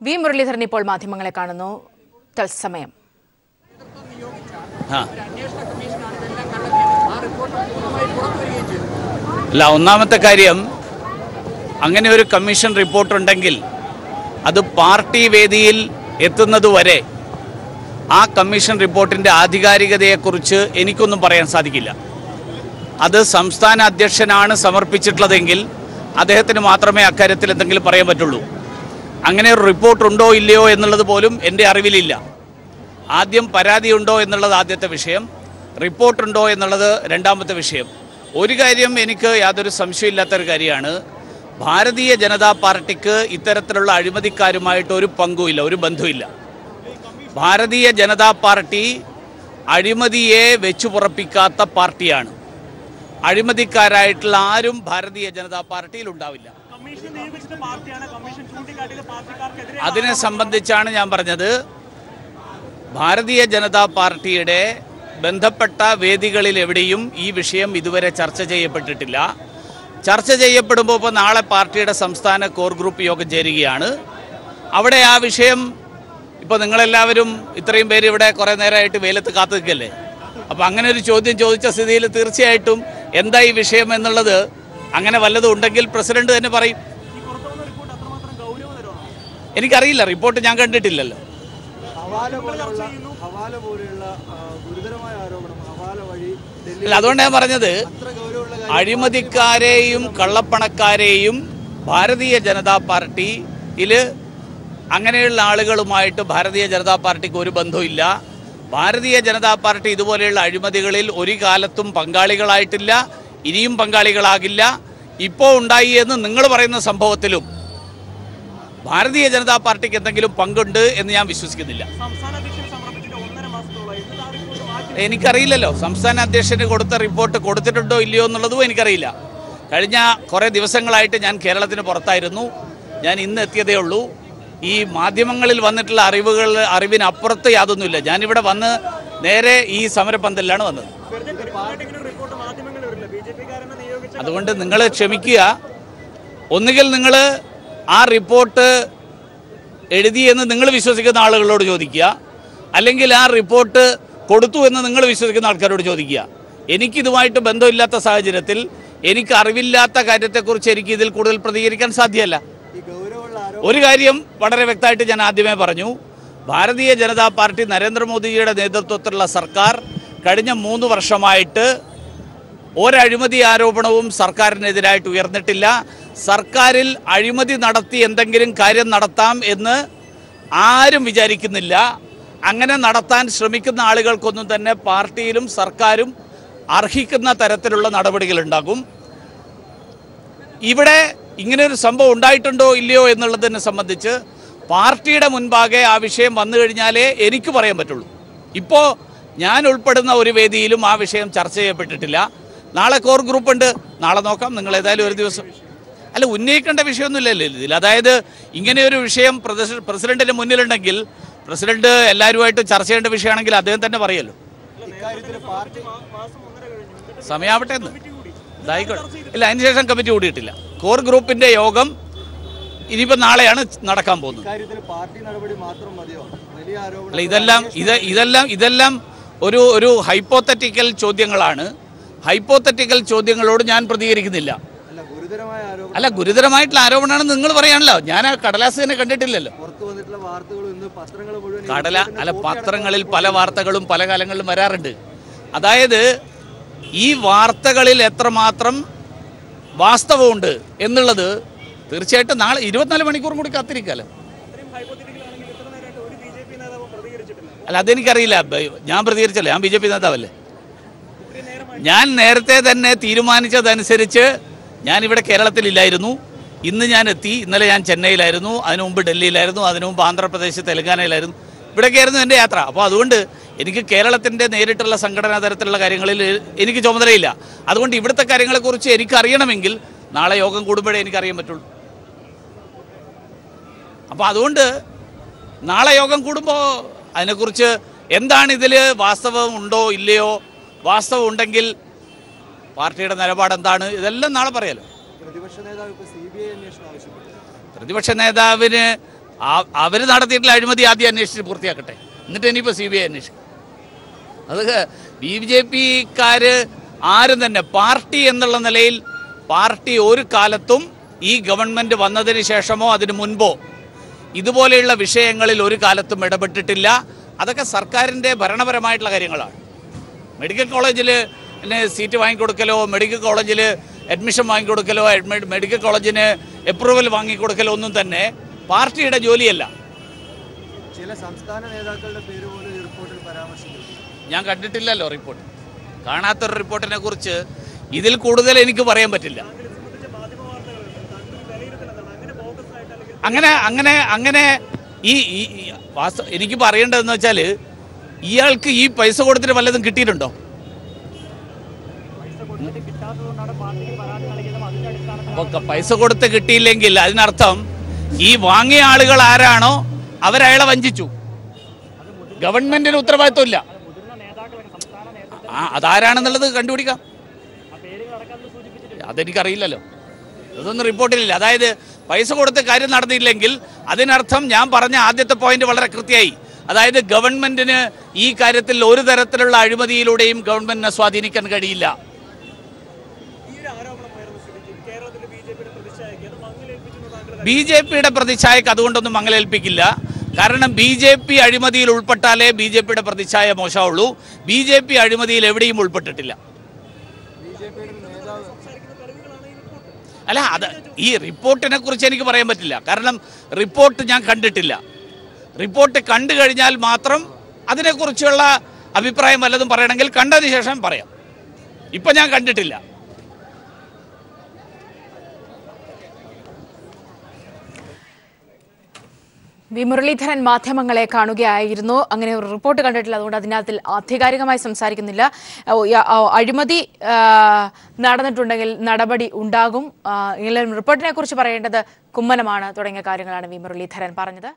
V Muraleedharan ഇപ്പോൾ മാധ്യമങ്ങളെ കാണുന്നു. തത്സമയം. അല്ല, ഒന്നാമത്തെ കാര്യം, അങ്ങനെ ഒരു കമ്മീഷൻ റിപ്പോർട്ടുണ്ടെങ്കിൽ അത് പാർട്ടി വേദിയിൽ എത്തുന്നതുവരെ ആ കമ്മീഷൻ റിപ്പോർട്ടിൻ്റെ ആധികാരികതയെക്കുറിച്ച് എനിക്കൊന്നും പറയാൻ സാധിക്കില്ല. അത് സംസ്ഥാന അധ്യക്ഷനാണ് സമർപ്പിച്ചിട്ടുള്ളതെങ്കിൽ അദ്ദേഹത്തിന് മാത്രമേ അക്കാര്യത്തിൽ എന്തെങ്കിലും പറയാൻ പറ്റുള്ളൂ. അങ്ങനെ ഒരു റിപ്പോർട്ടുണ്ടോ ഇല്ലയോ എന്നുള്ളത് പോലും എൻ്റെ അറിവിലില്ല. ആദ്യം പരാതിയുണ്ടോ എന്നുള്ളത് ആദ്യത്തെ വിഷയം, റിപ്പോർട്ടുണ്ടോ എന്നുള്ളത് രണ്ടാമത്തെ വിഷയം. ഒരു കാര്യം എനിക്ക് യാതൊരു സംശയമില്ലാത്തൊരു കാര്യമാണ്, ഭാരതീയ ജനതാ പാർട്ടിക്ക് ഇത്തരത്തിലുള്ള അഴിമതിക്കാരുമായിട്ട് ഒരു പങ്കുമില്ല, ഒരു ബന്ധമില്ല. ഭാരതീയ ജനതാ പാർട്ടി അഴിമതിയെ വെച്ചുപുറപ്പിക്കാത്ത പാർട്ടിയാണ്. അഴിമതിക്കാരായിട്ടുള്ള ആരും ഭാരതീയ ജനതാ പാർട്ടിയിൽ ഉണ്ടാവില്ല. അതിനെ സംബന്ധിച്ചാണ് ഞാൻ പറഞ്ഞത്, ഭാരതീയ ജനതാ പാർട്ടിയുടെ ബന്ധപ്പെട്ട വേദികളിൽ എവിടെയും ഈ വിഷയം ഇതുവരെ ചർച്ച ചെയ്യപ്പെട്ടിട്ടില്ല. ചർച്ച ചെയ്യപ്പെടുമ്പോൾ ഇപ്പോൾ നാളെ പാർട്ടിയുടെ സംസ്ഥാന കോർ ഗ്രൂപ്പ് യോഗം ചേരുകയാണ്. അവിടെ ആ വിഷയം, ഇപ്പോൾ നിങ്ങളെല്ലാവരും ഇത്രയും പേര് ഇവിടെ കുറേ നേരമായിട്ട് വെയിലത്ത് കാത്തു നിൽക്കല്ലേ, അപ്പോൾ അങ്ങനെ ഒരു ചോദ്യം ചോദിച്ച സ്ഥിതിയിൽ തീർച്ചയായിട്ടും എന്താ ഈ വിഷയം എന്നുള്ളത് അങ്ങനെ വല്ലതും ഉണ്ടെങ്കിൽ പ്രസിഡന്റ് തന്നെ പറയും. എനിക്കറിയില്ല, റിപ്പോർട്ട് ഞാൻ കണ്ടിട്ടില്ലല്ലോ. അല്ല, അതുകൊണ്ട് ഞാൻ പറഞ്ഞത്, അഴിമതിക്കാരെയും കള്ളപ്പണക്കാരെയും ഭാരതീയ ജനതാ പാർട്ടിയിൽ അങ്ങനെയുള്ള ആളുകളുമായിട്ട് ഭാരതീയ ജനതാ പാർട്ടിക്ക് ഒരു ബന്ധമില്ല. ഭാരതീയ ജനതാ പാർട്ടി ഇതുപോലെയുള്ള അഴിമതികളിൽ ഒരു കാലത്തും പങ്കാളികളായിട്ടില്ല, ഇനിയും പങ്കാളികളാകില്ല. ഇപ്പോൾ ഉണ്ടായി എന്ന് നിങ്ങൾ പറയുന്ന സംഭവത്തിലും ഭാരതീയ ജനതാ പാർട്ടിക്ക് എന്തെങ്കിലും പങ്കുണ്ട് എന്ന് ഞാൻ വിശ്വസിക്കുന്നില്ല. എനിക്കറിയില്ലല്ലോ, സംസ്ഥാന അധ്യക്ഷന് കൊടുത്ത റിപ്പോർട്ട് കൊടുത്തിട്ടുണ്ടോ ഇല്ലയോ എന്നുള്ളതും എനിക്കറിയില്ല. കഴിഞ്ഞ കുറേ ദിവസങ്ങളായിട്ട് ഞാൻ കേരളത്തിന് പുറത്തായിരുന്നു. ഞാൻ ഇന്ന് എത്തിയതേ ഉള്ളൂ. ഈ മാധ്യമങ്ങളിൽ വന്നിട്ടുള്ള അറിവിനപ്പുറത്ത് യാതൊന്നുമില്ല. ഞാനിവിടെ വന്ന് നേരെ ഈ സമരപന്തലിലാണ് വന്നത്. അതുകൊണ്ട് നിങ്ങൾ ക്ഷമിക്കുക. ഒന്നുകിൽ നിങ്ങൾ ആ റിപ്പോർട്ട് എഴുതിയെന്ന് നിങ്ങൾ വിശ്വസിക്കുന്ന ആളുകളോട് ചോദിക്കുക, അല്ലെങ്കിൽ ആ റിപ്പോർട്ട് കൊടുത്തു എന്ന് നിങ്ങൾ വിശ്വസിക്കുന്ന ആൾക്കാരോട് ചോദിക്കുക. എനിക്കിതുമായിട്ട് ബന്ധമില്ലാത്ത സാഹചര്യത്തിൽ, എനിക്ക് അറിവില്ലാത്ത കാര്യത്തെക്കുറിച്ച് എനിക്ക് ഇതിൽ കൂടുതൽ പ്രതികരിക്കാൻ സാധ്യമല്ല. ഒരു കാര്യം വളരെ വ്യക്തമായിട്ട് ഞാൻ ആദ്യമേ പറഞ്ഞു, ഭാരതീയ ജനതാ പാർട്ടി നരേന്ദ്രമോദിജിയുടെ നേതൃത്വത്തിലുള്ള സർക്കാർ കഴിഞ്ഞ 3 വർഷമായിട്ട് ഒരഴിമതി ആരോപണവും സർക്കാരിനെതിരായിട്ട് ഉയർന്നിട്ടില്ല. സർക്കാരിൽ അഴിമതി നടത്തി എന്തെങ്കിലും കാര്യം നടത്താം എന്ന് ആരും വിചാരിക്കുന്നില്ല. അങ്ങനെ നടത്താൻ ശ്രമിക്കുന്ന ആളുകൾക്കൊന്നും തന്നെ പാർട്ടിയിലും സർക്കാരും അർഹിക്കുന്ന തരത്തിലുള്ള നടപടികളുണ്ടാകും. ഇവിടെ ഇങ്ങനെയൊരു സംഭവം ഉണ്ടായിട്ടുണ്ടോ ഇല്ലയോ എന്നുള്ളതിനെ സംബന്ധിച്ച് പാർട്ടിയുടെ മുൻപാകെ ആ വിഷയം വന്നു കഴിഞ്ഞാലേ എനിക്ക് പറയാൻ പറ്റുള്ളൂ. ഇപ്പോൾ ഞാൻ ഉൾപ്പെടുന്ന ഒരു വേദിയിലും ആ വിഷയം ചർച്ച ചെയ്യപ്പെട്ടിട്ടില്ല. നാളെ കോർ ഗ്രൂപ്പ് ഉണ്ട്, നാളെ നോക്കാം. നിങ്ങൾ ഏതായാലും ഒരു ദിവസം അല്ല, ഉന്നയിക്കേണ്ട വിഷയമൊന്നുമില്ലല്ലോ ഇതിൽ. അതായത് ഇങ്ങനെയൊരു വിഷയം പ്രസിഡന്റിന് മുന്നിലുണ്ടെങ്കിൽ പ്രസിഡന്റ് എല്ലാവരുമായിട്ട് ചർച്ച ചെയ്യേണ്ട വിഷയമാണെങ്കിൽ അദ്ദേഹം തന്നെ പറയല്ലോ. സമയാവട്ടെ എന്ന് ഇതായിക്കോട്ടെ. ഇല്ല, അതിനുശേഷം കമ്മിറ്റി കൂടിയിട്ടില്ല. കോർ ഗ്രൂപ്പിന്റെ യോഗം ഇനിയിപ്പോൾ നാളെയാണ് നടക്കാൻ പോകുന്നത്. ഇതെല്ലാം ഒരു ഹൈപ്പോത്തറ്റിക്കൽ ചോദ്യങ്ങളാണ്. ഹൈപ്പോത്തറ്റിക്കൽ ചോദ്യങ്ങളോട് ഞാൻ പ്രതികരിക്കുന്നില്ല. അല്ല, ഗുരുതരമായിട്ടുള്ള ആരോപണമാണെന്ന് നിങ്ങൾ പറയാണല്ലോ. ഞാൻ ആ കടലാസ് തന്നെ കണ്ടിട്ടില്ലല്ലോ. പത്രങ്ങളിൽ പല വാർത്തകളും പല കാലങ്ങളിലും വരാറുണ്ട്. അതായത് ഈ വാർത്തകളിൽ എത്രമാത്രം വാസ്തവമുണ്ട് എന്നുള്ളത് തീർച്ചയായിട്ടും നാളെ 24 മണിക്കൂറും കൂടി കാത്തിരിക്കാമല്ലോ. അല്ല, അതെനിക്കറിയില്ല. ഞാൻ പ്രതികരിച്ചല്ലോ, ഞാൻ BJP നേതാവല്ലേ. ഞാൻ നേരത്തെ തന്നെ തീരുമാനിച്ചതനുസരിച്ച് ഞാനിവിടെ കേരളത്തിലില്ലായിരുന്നു. ഇന്ന് ഞാൻ എത്തി. ഇന്നലെ ഞാൻ ചെന്നൈയിലായിരുന്നു, അതിനു മുമ്പ് ഡൽഹിയിലായിരുന്നു, അതിനു മുമ്പ് ആന്ധ്രാപ്രദേശ്, തെലങ്കാനയിലായിരുന്നു. ഇവിടെയൊക്കെയായിരുന്നു എൻ്റെ യാത്ര. അപ്പോൾ അതുകൊണ്ട് എനിക്ക് കേരളത്തിൻ്റെ നേരിട്ടുള്ള സംഘടനാ തരത്തിലുള്ള കാര്യങ്ങളിൽ എനിക്ക് ചുമതലയില്ല. അതുകൊണ്ട് ഇവിടുത്തെ കാര്യങ്ങളെക്കുറിച്ച് എനിക്കറിയണമെങ്കിൽ നാളെ യോഗം കൂടുമ്പോഴേ എനിക്കറിയാൻ പറ്റുള്ളൂ. അപ്പോൾ അതുകൊണ്ട് നാളെ യോഗം കൂടുമ്പോൾ അതിനെക്കുറിച്ച് എന്താണ് ഇതിൽ വാസ്തവം ഉണ്ടോ ഇല്ലയോ, വാസ്തവം ഉണ്ടെങ്കിൽ പാർട്ടിയുടെ നിലപാട് എന്താണ്, ഇതെല്ലാം നാളെ പറയാലോ. പ്രതിപക്ഷ നേതാവിന് അവർ നടത്തിയിട്ടുള്ള അഴിമതി ആദ്യം അന്വേഷിച്ച് പൂർത്തിയാക്കട്ടെ, എന്നിട്ട് ഇനിയിപ്പോൾ CBI അന്വേഷിക്കും. അതൊക്കെ BJPക്കാർ ആരും തന്നെ പാർട്ടി എന്നുള്ള നിലയിൽ പാർട്ടി ഒരു കാലത്തും ഈ ഗവൺമെൻറ് വന്നതിന് ശേഷമോ അതിനു മുൻപോ ഇതുപോലെയുള്ള വിഷയങ്ങളിൽ ഒരു കാലത്തും ഇടപെട്ടിട്ടില്ല. അതൊക്കെ സർക്കാരിൻ്റെ ഭരണപരമായിട്ടുള്ള കാര്യങ്ങളാണ്. മെഡിക്കൽ കോളേജിൽ സീറ്റ് വാങ്ങിക്കൊടുക്കലോ, മെഡിക്കൽ കോളേജിൽ അഡ്മിഷൻ വാങ്ങിക്കൊടുക്കലോ, മെഡിക്കൽ കോളേജിന് അപ്രൂവൽ വാങ്ങിക്കൊടുക്കലോ ഒന്നും തന്നെ പാർട്ടിയുടെ ജോലിയല്ല. ചില സംസ്ഥാന നേതാക്കളുടെ പേര് പോലും ഈ റിപ്പോർട്ടിൽ പരാമർശിക്കുന്നു. ഞാൻ കണ്ടിട്ടില്ലല്ലോ റിപ്പോർട്ട്. കാണാത്തൊരു റിപ്പോർട്ടിനെ കുറിച്ച് ഇതിൽ കൂടുതൽ എനിക്ക് പറയാൻ പറ്റില്ല. അങ്ങനെ എനിക്ക് പറയേണ്ടതെന്ന് വെച്ചാൽ ഇയാൾക്ക് ഈ പൈസ കൊടുത്തിട്ട് വല്ലതും കിട്ടിയിട്ടുണ്ടോ? അപ്പോൾ പൈസ കൊടുത്ത് കിട്ടിയില്ലെങ്കിൽ അതിനർത്ഥം ഈ വാങ്ങിയ ആളുകൾ ആരാണോ അവരയാളെ വഞ്ചിച്ചു. ഗവൺമെന്റിന് ഉത്തരവാദിത്വമില്ല. അതാരാണെന്നുള്ളത് കണ്ടുപിടിക്കാം. അതെനിക്കറിയില്ലല്ലോ, അതൊന്നും റിപ്പോർട്ടിലില്ല. അതായത് പൈസ കൊടുത്ത് കാര്യം നടന്നില്ലെങ്കിൽ അതിനർത്ഥം ഞാൻ പറഞ്ഞ ആദ്യത്തെ പോയിന്റ് വളരെ കൃത്യമായി. അതായത് ഗവൺമെന്റിന് ഈ കാര്യത്തിൽ ഒരു തരത്തിലുള്ള അഴിമതിയിലൂടെയും ഗവൺമെന്റിനെ സ്വാധീനിക്കാൻ കഴിയില്ല. BJPയുടെ പ്രതിച്ഛായക്ക് അതുകൊണ്ടൊന്നും മങ്ങലേൽപ്പിക്കില്ല. കാരണം BJP അഴിമതിയിൽ ഉൾപ്പെട്ടാലേ BJPയുടെ പ്രതിച്ഛായ മോശമുള്ളൂ. BJP അഴിമതിയിൽ എവിടെയും ഉൾപ്പെട്ടിട്ടില്ല. അല്ല, അത് ഈ റിപ്പോർട്ടിനെ കുറിച്ച് എനിക്ക് പറയാൻ പറ്റില്ല. കാരണം റിപ്പോർട്ട് ഞാൻ കണ്ടിട്ടില്ല. റിപ്പോർട്ട് കണ്ടു കഴിഞ്ഞാൽ മാത്രം അതിനെക്കുറിച്ചുള്ള അഭിപ്രായം വല്ലതും പറയണമെങ്കിൽ കണ്ടതിന് ശേഷം പറയാം. ഇപ്പം ഞാൻ കണ്ടിട്ടില്ല. വി മുരളീധരൻ മാധ്യമങ്ങളെ കാണുകയായിരുന്നു. അങ്ങനെ ഒരു റിപ്പോർട്ട് കണ്ടിട്ടില്ല, അതുകൊണ്ട് അതിനകത്തിൽ ആധികാരികമായി സംസാരിക്കുന്നില്ല. അഴിമതി നടന്നിട്ടുണ്ടെങ്കിൽ നടപടി ഉണ്ടാകും. റിപ്പോർട്ടിനെ കുറിച്ച് പറയേണ്ടത് കുമ്മനമാണ് തുടങ്ങിയ കാര്യങ്ങളാണ് വി മുരളീധരൻ പറഞ്ഞത്.